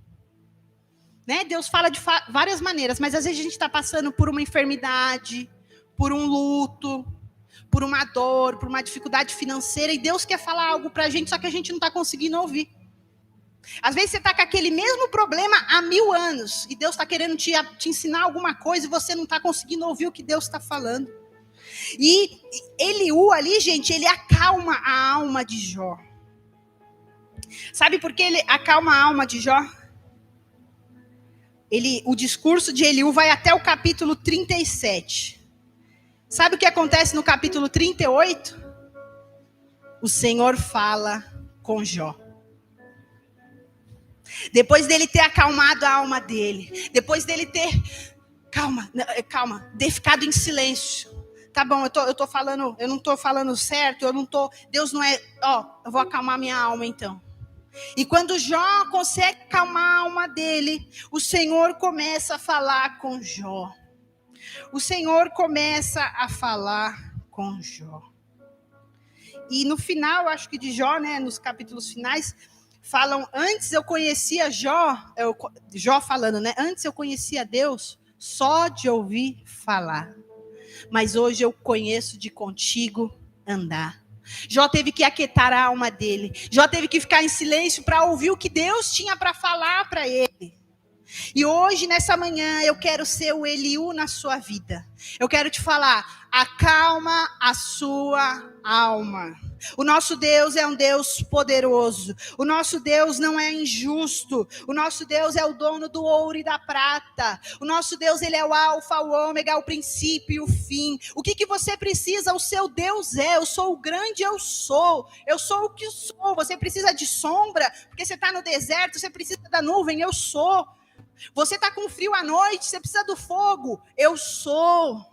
Né? Deus fala de várias maneiras, mas às vezes a gente está passando por uma enfermidade, por um luto, por uma dor, por uma dificuldade financeira, e Deus quer falar algo para a gente, só que a gente não está conseguindo ouvir. Às vezes você está com aquele mesmo problema há 1000 anos, e Deus está querendo te ensinar alguma coisa, e você não está conseguindo ouvir o que Deus está falando. E Eliú ali, gente, ele acalma a alma de Jó. Sabe por que ele acalma a alma de Jó? O discurso de Eliú vai até o capítulo 37. Sabe o que acontece no capítulo 38? O Senhor fala com Jó. Depois dele ter acalmado a alma dele, depois dele ter, ter ficado em silêncio. Tá bom, eu tô falando, eu não estou falando certo, Deus não é, eu vou acalmar minha alma então. E quando Jó consegue acalmar a alma dele, o Senhor começa a falar com Jó. O Senhor começa a falar com Jó. E no final, acho que de Jó, né, nos capítulos finais, falam, antes eu conhecia Jó falando, né, antes eu conhecia Deus só de ouvir falar. Mas hoje eu conheço de contigo andar. Jó teve que aquietar a alma dele. Jó teve que ficar em silêncio para ouvir o que Deus tinha para falar para ele. E hoje, nessa manhã, eu quero ser o Eliú na sua vida. Eu quero te falar, acalma a sua alma. O nosso Deus é um Deus poderoso. O nosso Deus não é injusto. O nosso Deus é o dono do ouro e da prata. O nosso Deus, ele é o alfa, o ômega, o princípio e o fim. O que você precisa? O seu Deus é. Eu sou o grande, eu sou. Eu sou o que sou. Você precisa de sombra, porque você está no deserto, você precisa da nuvem, eu sou. Você está com frio à noite, você precisa do fogo, eu sou.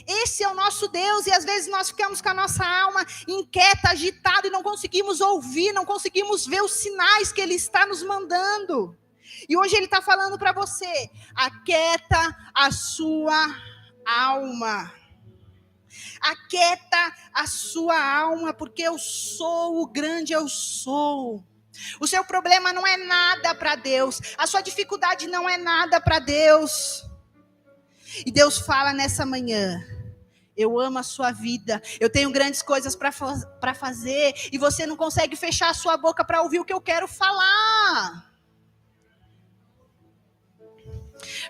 Esse é o nosso Deus, e às vezes nós ficamos com a nossa alma inquieta, agitada, e não conseguimos ouvir, não conseguimos ver os sinais que Ele está nos mandando. E hoje Ele está falando para você, aquieta a sua alma. Aquieta a sua alma, porque eu sou o grande, eu sou. O seu problema não é nada para Deus. A sua dificuldade não é nada para Deus. E Deus fala nessa manhã, eu amo a sua vida, eu tenho grandes coisas para fazer, e você não consegue fechar a sua boca para ouvir o que eu quero falar.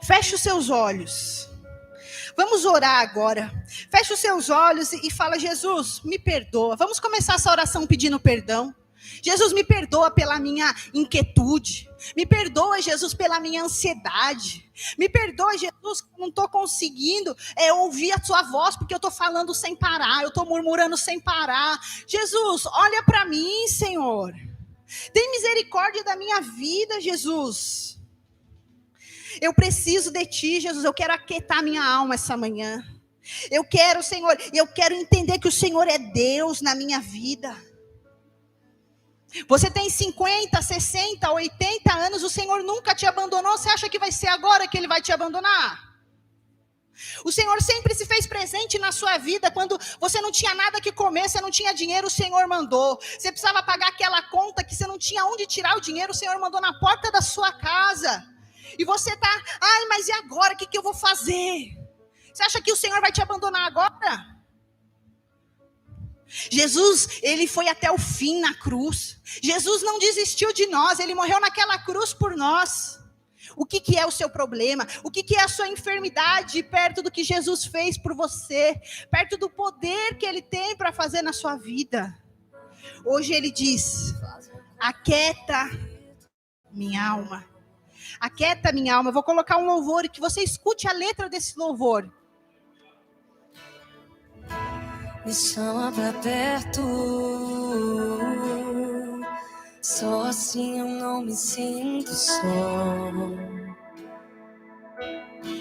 Feche os seus olhos. Vamos orar agora. Feche os seus olhos e fala, Jesus, me perdoa. Vamos começar essa oração pedindo perdão. Jesus, me perdoa pela minha inquietude. Me perdoa, Jesus, pela minha ansiedade. Me perdoa, Jesus, que eu não estou conseguindo ouvir a sua voz, porque eu estou falando sem parar, eu estou murmurando sem parar. Jesus, olha para mim, Senhor. Tem misericórdia da minha vida, Jesus. Eu preciso de ti, Jesus. Eu quero aquietar minha alma essa manhã. Eu quero, Senhor, eu quero entender que o Senhor é Deus na minha vida. Você tem 50, 60, 80 anos, o Senhor nunca te abandonou. Você acha que vai ser agora que Ele vai te abandonar? O Senhor sempre se fez presente na sua vida. Quando você não tinha nada que comer, você não tinha dinheiro, o Senhor mandou. Você precisava pagar aquela conta que você não tinha onde tirar o dinheiro, o Senhor mandou na porta da sua casa. E você está, ai, mas e agora? O que eu vou fazer? Você acha que o Senhor vai te abandonar agora? Jesus, Ele foi até o fim na cruz. Jesus não desistiu de nós, Ele morreu naquela cruz por nós. O que é o seu problema? O que é a sua enfermidade perto do que Jesus fez por você? Perto do poder que Ele tem para fazer na sua vida? Hoje Ele diz, aquieta minha alma. Aquieta minha alma. Eu vou colocar um louvor e que você escute a letra desse louvor. Me chama pra perto, só assim eu não me sinto só.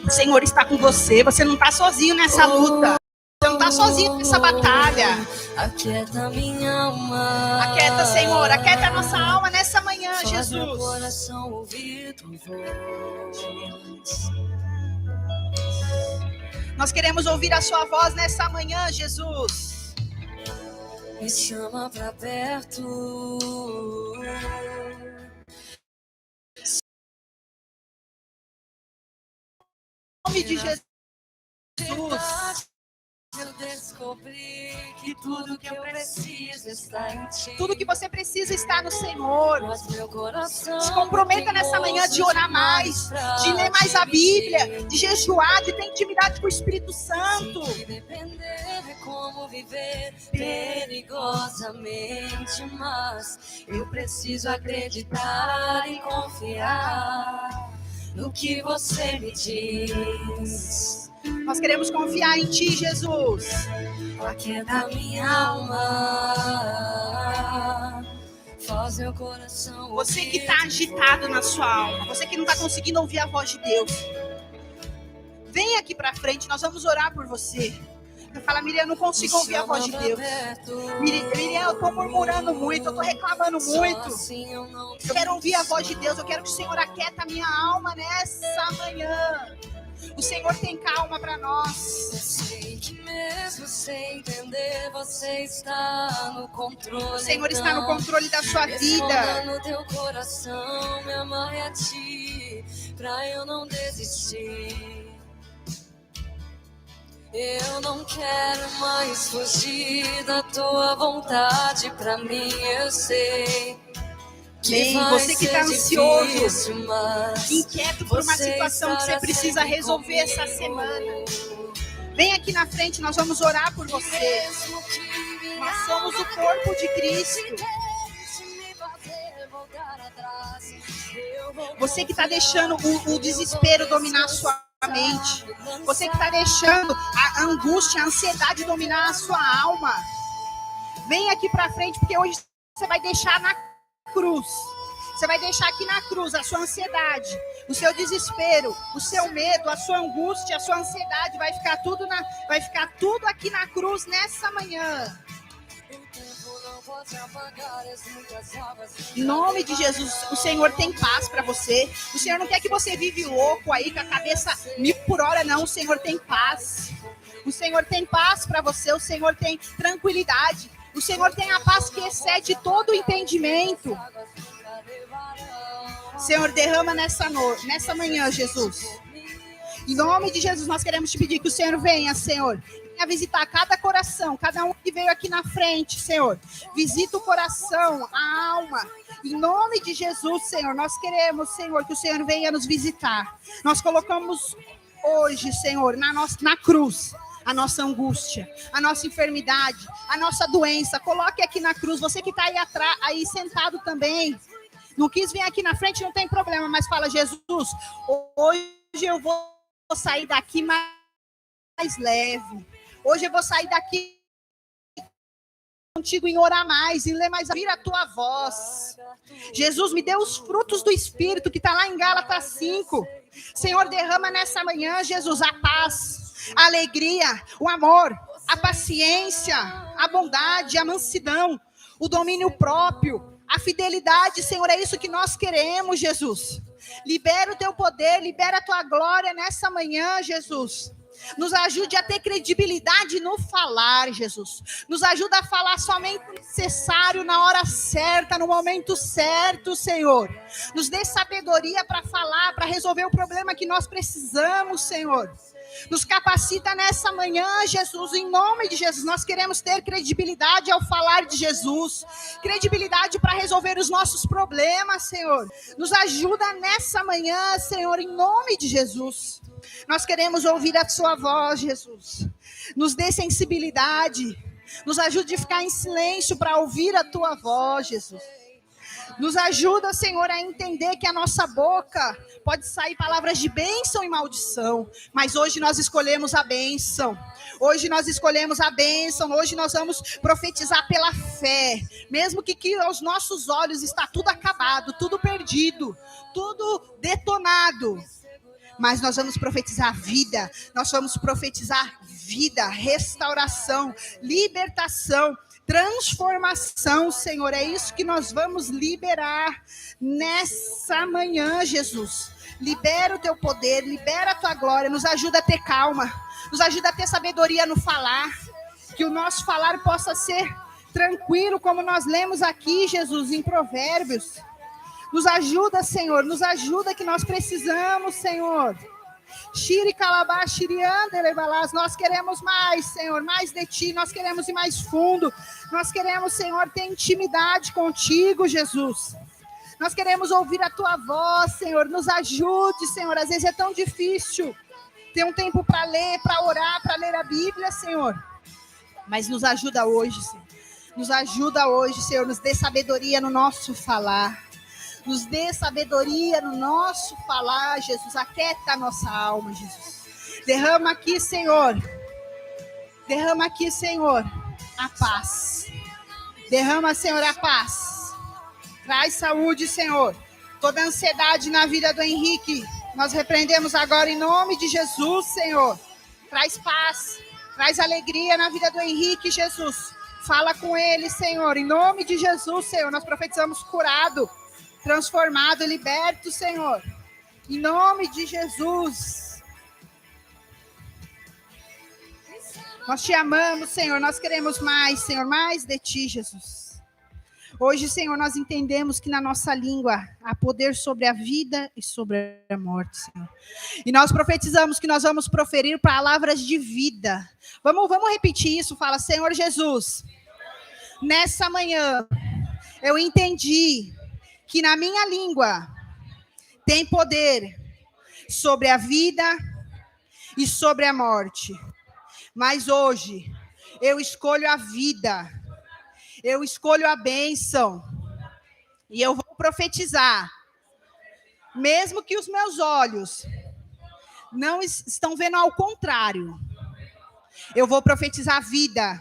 O Senhor está com você, você não está sozinho nessa luta. Você não está sozinho nessa batalha. Aquieta minha alma. Aquieta, Senhor, aquieta a nossa alma nessa manhã, faz Jesus. Meu coração ouvir tua voz. Nós queremos ouvir a sua voz nessa manhã, Jesus. Me chama pra perto. Em nome de Jesus. Eu descobri que tudo que eu preciso está em ti. Tudo que você precisa está no Senhor. Mas meu coração se comprometa nessa manhã de orar mais, de ler mais a Bíblia, de jejuar, de ter intimidade com o Espírito Santo. Se depender é como viver perigosamente, mas eu preciso acreditar e confiar no que você me diz. Nós queremos confiar em Ti, Jesus. Aquieta minha alma, faz meu coração. Você que está agitado na sua alma, você que não está conseguindo ouvir a voz de Deus, vem aqui para frente, nós vamos orar por você. Você fala, Miriam, eu não consigo ouvir a voz de Deus. Miriam, eu estou murmurando muito, eu estou reclamando muito. Eu quero ouvir a voz de Deus, eu quero que o Senhor aquieta a minha alma nessa manhã. O Senhor tem calma para nós. Eu sei que mesmo sem entender, você está no controle. O Senhor está no controle da sua vida. No teu coração, me amarre a ti, pra eu não desistir. Eu não quero mais fugir da tua vontade, pra mim eu sei. Você que está ansioso, inquieto por uma situação que você precisa resolver essa semana, vem aqui na frente, nós vamos orar por você. Nós somos o corpo de Cristo. Você que está deixando o desespero dominar a sua mente, você que está deixando a angústia, a ansiedade dominar a sua alma, vem aqui para frente, porque hoje você vai deixar na cruz. Você vai deixar aqui na cruz a sua ansiedade, o seu desespero, o seu medo, a sua angústia, a sua ansiedade, vai ficar tudo aqui na cruz nessa manhã. Em nome de Jesus, o Senhor tem paz para você. O Senhor não quer que você vive louco aí com a cabeça 1000 por hora, não. O Senhor tem paz. O Senhor tem paz para você. O Senhor tem tranquilidade. O Senhor tem a paz que excede todo o entendimento. Senhor, derrama nessa manhã, Jesus. Em nome de Jesus, nós queremos te pedir que o Senhor venha, Senhor. Venha visitar cada coração, cada um que veio aqui na frente, Senhor. Visita o coração, a alma. Em nome de Jesus, Senhor, nós queremos, Senhor, que o Senhor venha nos visitar. Nós colocamos hoje, Senhor, na cruz, a nossa angústia, a nossa enfermidade, a nossa doença. Coloque aqui na cruz. Você que está aí atrás, aí sentado também, não quis vir aqui na frente, não tem problema, mas fala, Jesus, hoje eu vou sair daqui mais leve. Hoje eu vou sair daqui contigo em orar mais, em ler mais, ouvir a tua voz. Jesus, me dê os frutos do Espírito, que está lá em Gálatas 5. Senhor, derrama nessa manhã, Jesus, a paz, a alegria, o amor, a paciência, a bondade, a mansidão, o domínio próprio, a fidelidade, Senhor, é isso que nós queremos, Jesus. Libera o teu poder, libera a tua glória nessa manhã, Jesus. Nos ajude a ter credibilidade no falar, Jesus. Nos ajuda a falar somente o necessário na hora certa, no momento certo, Senhor. Nos dê sabedoria para falar, para resolver o problema que nós precisamos, Senhor. Nos capacita nessa manhã, Jesus, em nome de Jesus. Nós queremos ter credibilidade ao falar de Jesus, credibilidade para resolver os nossos problemas, Senhor. Nos ajuda nessa manhã, Senhor, em nome de Jesus. Nós queremos ouvir a sua voz, Jesus. Nos dê sensibilidade, nos ajude a ficar em silêncio para ouvir a tua voz, Jesus. Nos ajuda, Senhor, a entender que a nossa boca pode sair palavras de bênção e maldição, mas hoje nós escolhemos a bênção. Hoje nós escolhemos a bênção, hoje nós vamos profetizar pela fé, mesmo que aos nossos olhos está tudo acabado, tudo perdido, tudo detonado. Mas nós vamos profetizar vida, nós vamos profetizar vida, restauração, libertação, transformação, Senhor. É isso que nós vamos liberar nessa manhã, Jesus. Libera o teu poder, libera a tua glória, nos ajuda a ter calma, nos ajuda a ter sabedoria no falar, que o nosso falar possa ser tranquilo, como nós lemos aqui, Jesus, em Provérbios. Nos ajuda, Senhor, nos ajuda que nós precisamos, Senhor. Nós queremos mais, Senhor, mais de Ti, nós queremos ir mais fundo, nós queremos, Senhor, ter intimidade contigo, Jesus. Nós queremos ouvir a Tua voz, Senhor, nos ajude, Senhor, às vezes é tão difícil ter um tempo para ler, para orar, para ler a Bíblia, Senhor, mas nos ajuda hoje, Senhor, nos ajuda hoje, Senhor, nos dê sabedoria no nosso falar. Nos dê sabedoria no nosso falar, Jesus. Aquieta a nossa alma, Jesus. Derrama aqui, Senhor. Derrama aqui, Senhor, a paz. Derrama, Senhor, a paz. Traz saúde, Senhor. Toda ansiedade na vida do Henrique, nós repreendemos agora em nome de Jesus, Senhor. Traz paz. Traz alegria na vida do Henrique, Jesus. Fala com ele, Senhor. Em nome de Jesus, Senhor, nós profetizamos curado, transformado, liberto, Senhor, em nome de Jesus. Nós te amamos, Senhor, nós queremos mais, Senhor, mais de Ti, Jesus. Hoje, Senhor, nós entendemos que na nossa língua há poder sobre a vida e sobre a morte, Senhor. E nós profetizamos que nós vamos proferir palavras de vida. Vamos repetir isso, fala, Senhor Jesus, nessa manhã eu entendi que na minha língua tem poder sobre a vida e sobre a morte. Mas hoje eu escolho a vida, eu escolho a bênção, e eu vou profetizar, mesmo que os meus olhos não estão vendo ao contrário. Eu vou profetizar vida,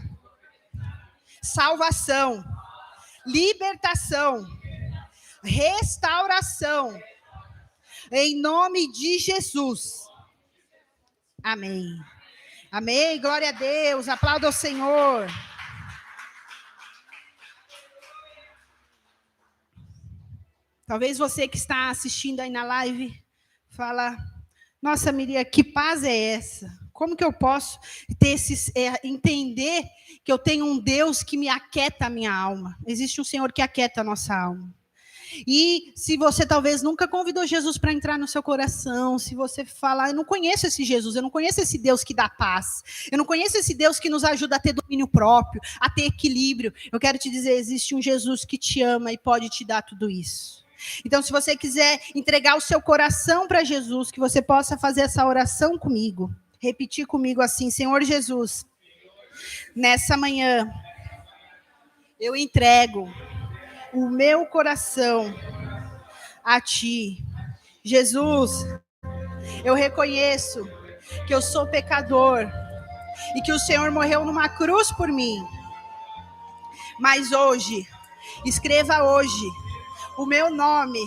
salvação, libertação, restauração, em nome de Jesus. Amém. Amém. Glória a Deus. Aplauda o Senhor. Talvez você que está assistindo aí na live fala: nossa, Miriam, que paz é essa? Como que eu posso ter entender que eu tenho um Deus que me aquieta a minha alma? Existe um Senhor que aquieta a nossa alma. E se você talvez nunca convidou Jesus para entrar no seu coração, se você falar, eu não conheço esse Jesus, eu não conheço esse Deus que dá paz, eu não conheço esse Deus que nos ajuda a ter domínio próprio, a ter equilíbrio, eu quero te dizer, existe um Jesus que te ama e pode te dar tudo isso. Então, se você quiser entregar o seu coração para Jesus, que você possa fazer essa oração comigo, repetir comigo assim: Senhor Jesus, nessa manhã, eu entrego o meu coração a Ti. Jesus, eu reconheço que eu sou pecador e que o Senhor morreu numa cruz por mim. Mas hoje, escreva hoje o meu nome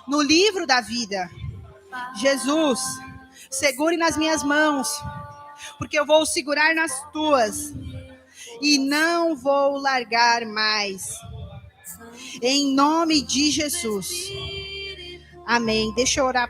no livro da vida. Jesus, segure nas minhas mãos, porque eu vou segurar nas tuas e não vou largar mais. Em nome de Jesus. Amém. Deixa eu orar